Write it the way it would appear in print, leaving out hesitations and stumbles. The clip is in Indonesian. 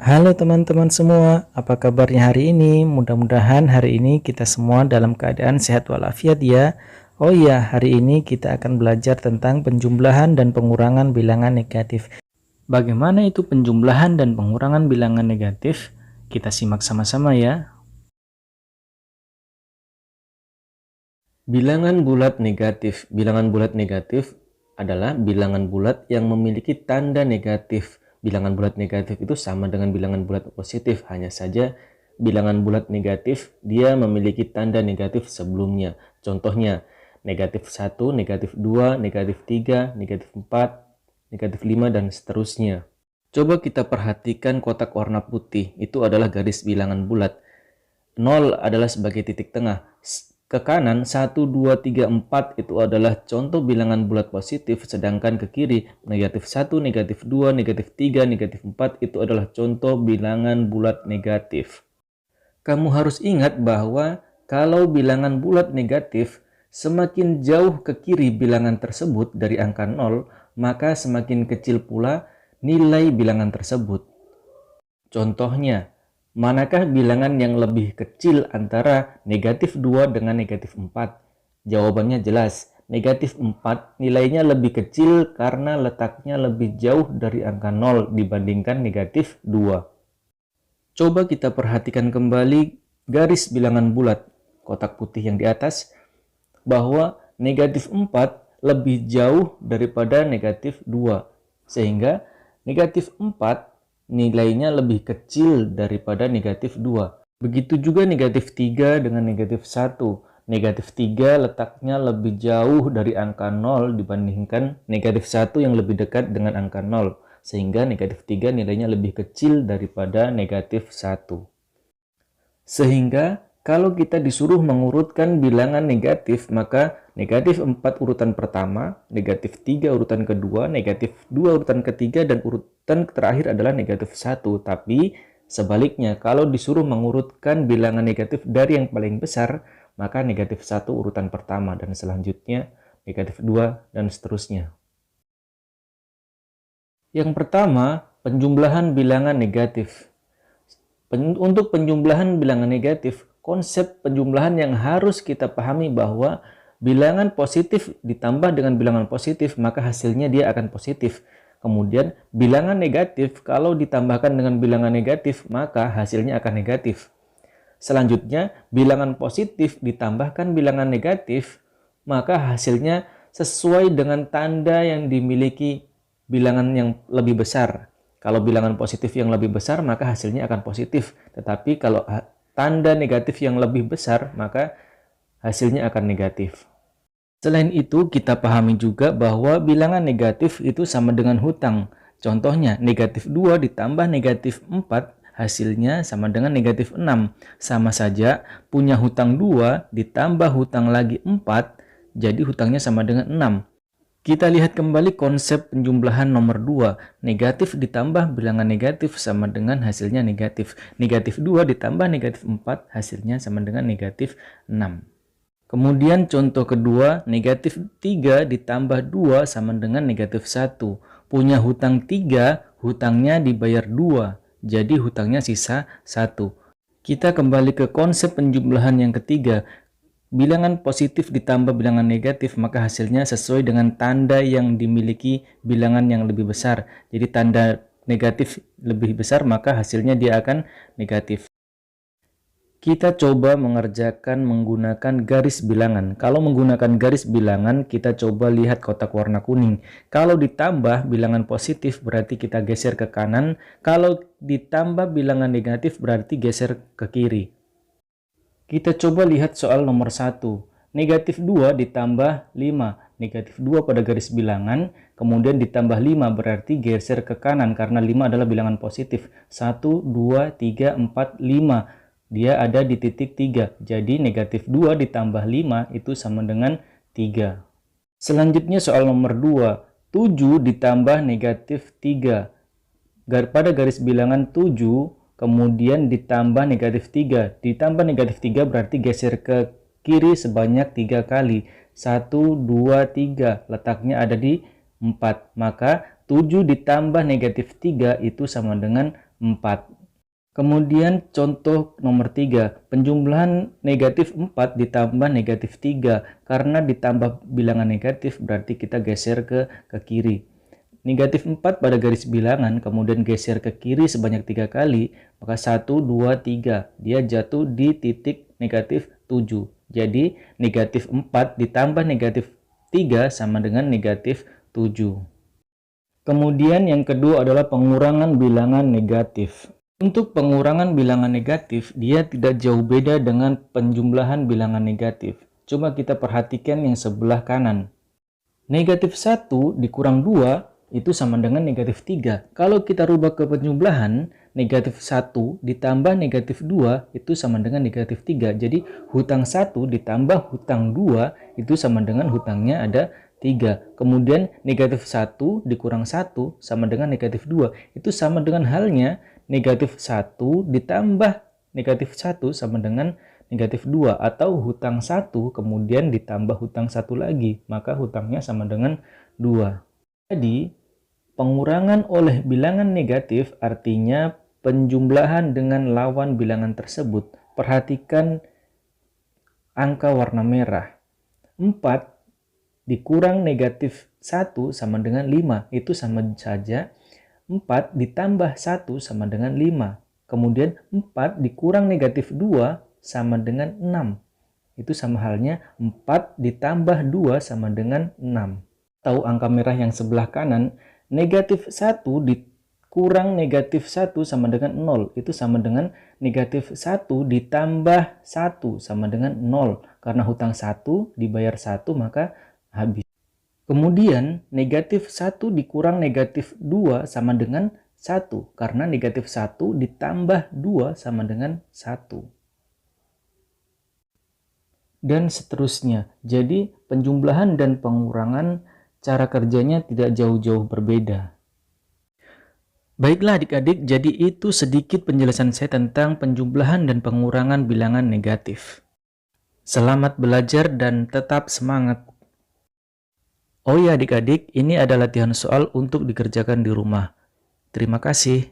Halo teman-teman semua, apa kabarnya hari ini? Mudah-mudahan hari ini kita semua dalam keadaan sehat walafiat ya. Oh iya, hari ini kita akan belajar tentang penjumlahan dan pengurangan bilangan negatif. Bagaimana itu penjumlahan dan pengurangan bilangan negatif? Kita simak sama-sama ya. Bilangan bulat negatif. Bilangan bulat negatif adalah bilangan bulat yang memiliki tanda negatif. Bilangan bulat negatif itu sama dengan bilangan bulat positif, hanya saja bilangan bulat negatif dia memiliki tanda negatif sebelumnya. Contohnya, negatif 1, negatif 2, negatif 3, negatif 4, negatif 5, dan seterusnya. Coba kita perhatikan kotak warna putih, itu adalah garis bilangan bulat. 0 adalah sebagai titik tengah. Ke kanan 1, 2, 3, 4 itu adalah contoh bilangan bulat positif, sedangkan ke kiri negatif 1, negatif 2, negatif 3, negatif 4 itu adalah contoh bilangan bulat negatif. Kamu harus ingat bahwa kalau bilangan bulat negatif, semakin jauh ke kiri bilangan tersebut dari angka 0, maka semakin kecil pula nilai bilangan tersebut. Contohnya, manakah bilangan yang lebih kecil antara negatif 2 dengan negatif 4? Jawabannya jelas, negatif 4 nilainya lebih kecil karena letaknya lebih jauh dari angka 0 dibandingkan negatif 2. Coba kita perhatikan kembali garis bilangan bulat, kotak putih yang di atas, bahwa negatif 4 lebih jauh daripada negatif 2. Sehingga negatif 4 nilainya lebih kecil daripada negatif 2. Begitu juga negatif 3 dengan negatif 1. Negatif 3 letaknya lebih jauh dari angka 0 dibandingkan negatif 1 yang lebih dekat dengan angka 0. Sehingga negatif 3 nilainya lebih kecil daripada negatif 1. Sehingga kalau kita disuruh mengurutkan bilangan negatif, maka negatif 4 urutan pertama, negatif 3 urutan kedua, negatif 2 urutan ketiga, dan urutan terakhir adalah negatif 1. Tapi sebaliknya, kalau disuruh mengurutkan bilangan negatif dari yang paling besar, maka negatif 1 urutan pertama, dan selanjutnya negatif 2, dan seterusnya. Yang pertama, penjumlahan bilangan negatif. Untuk penjumlahan bilangan negatif, konsep penjumlahan yang harus kita pahami bahwa bilangan positif ditambah dengan bilangan positif, maka hasilnya dia akan positif. Kemudian bilangan negatif kalau ditambahkan dengan bilangan negatif, maka hasilnya akan negatif. Selanjutnya, bilangan positif ditambahkan bilangan negatif, maka hasilnya sesuai dengan tanda yang dimiliki bilangan yang lebih besar. Kalau bilangan positif yang lebih besar, maka hasilnya akan positif. Tetapi kalau tanda negatif yang lebih besar, maka hasilnya akan negatif. Selain itu, kita pahami juga bahwa bilangan negatif itu sama dengan hutang. Contohnya, negatif 2 ditambah negatif 4, hasilnya sama dengan negatif 6. Sama saja, punya hutang 2 ditambah hutang lagi 4, jadi hutangnya sama dengan 6. Kita lihat kembali konsep penjumlahan nomor 2. Negatif ditambah bilangan negatif sama dengan hasilnya negatif. Negatif 2 ditambah negatif 4, hasilnya sama dengan negatif 6. Kemudian contoh kedua, negatif 3 ditambah 2 sama dengan negatif 1. Punya hutang 3, hutangnya dibayar 2. Jadi hutangnya sisa 1. Kita kembali ke konsep penjumlahan yang ketiga. Bilangan positif ditambah bilangan negatif, maka hasilnya sesuai dengan tanda yang dimiliki bilangan yang lebih besar. Jadi tanda negatif lebih besar, maka hasilnya dia akan negatif. Kita coba mengerjakan menggunakan garis bilangan. Kalau menggunakan garis bilangan, kita coba lihat kotak warna kuning. Kalau ditambah bilangan positif, berarti kita geser ke kanan. Kalau ditambah bilangan negatif, berarti geser ke kiri. Kita coba lihat soal nomor 1. Negatif 2 ditambah 5. Negatif 2 pada garis bilangan, kemudian ditambah 5 berarti geser ke kanan karena 5 adalah bilangan positif. 1, 2, 3, 4, 5. Dia ada di titik 3. Jadi negatif 2 ditambah 5 itu sama dengan 3. Selanjutnya soal nomor 2. 7 ditambah negatif 3. Pada garis bilangan 7, kemudian ditambah negatif 3. Ditambah negatif 3 berarti geser ke kiri sebanyak 3 kali. 1, 2, 3. Letaknya ada di 4. Maka 7 ditambah negatif 3 itu sama dengan 4. Kemudian contoh nomor 3, penjumlahan negatif 4 ditambah negatif 3. Karena ditambah bilangan negatif berarti kita geser ke kiri. Negatif 4 pada garis bilangan, kemudian geser ke kiri sebanyak 3 kali, maka 1, 2, 3. Dia jatuh di titik negatif 7. Jadi negatif 4 ditambah negatif 3 sama dengan negatif 7. Kemudian yang kedua adalah pengurangan bilangan negatif. Untuk pengurangan bilangan negatif, dia tidak jauh beda dengan penjumlahan bilangan negatif. Coba kita perhatikan yang sebelah kanan. Negatif 1 dikurang 2 itu sama dengan negatif 3. Kalau kita rubah ke penjumlahan, negatif 1 ditambah negatif 2 itu sama dengan negatif 3. Jadi hutang 1 ditambah hutang 2 itu sama dengan hutangnya ada 3. Kemudian negatif 1 dikurang 1 sama dengan negatif 2. Itu sama dengan halnya negatif 1 ditambah negatif 1 sama dengan negatif 2. Atau hutang 1 kemudian ditambah hutang 1 lagi. Maka hutangnya sama dengan 2. Jadi pengurangan oleh bilangan negatif artinya penjumlahan dengan lawan bilangan tersebut. Perhatikan angka warna merah. 4 dikurang negatif 1 sama dengan 5. Itu sama saja 4 ditambah 1 sama dengan 5. Kemudian 4 dikurang negatif 2 sama dengan 6. Itu sama halnya 4 ditambah 2 sama dengan 6. Tahu angka merah yang sebelah kanan, negatif 1 dikurang negatif 1 sama dengan 0. Itu sama dengan negatif 1 ditambah 1 sama dengan 0. Karena hutang 1 dibayar 1 maka habis. Kemudian negatif 1 dikurang negatif 2 sama dengan 1. Karena negatif 1 ditambah 2 sama dengan 1. Dan seterusnya. Jadi penjumlahan dan pengurangan cara kerjanya tidak jauh-jauh berbeda. Baiklah adik-adik, jadi itu sedikit penjelasan saya tentang penjumlahan dan pengurangan bilangan negatif. Selamat belajar dan tetap semangat. Oh ya adik-adik, ini adalah latihan soal untuk dikerjakan di rumah. Terima kasih.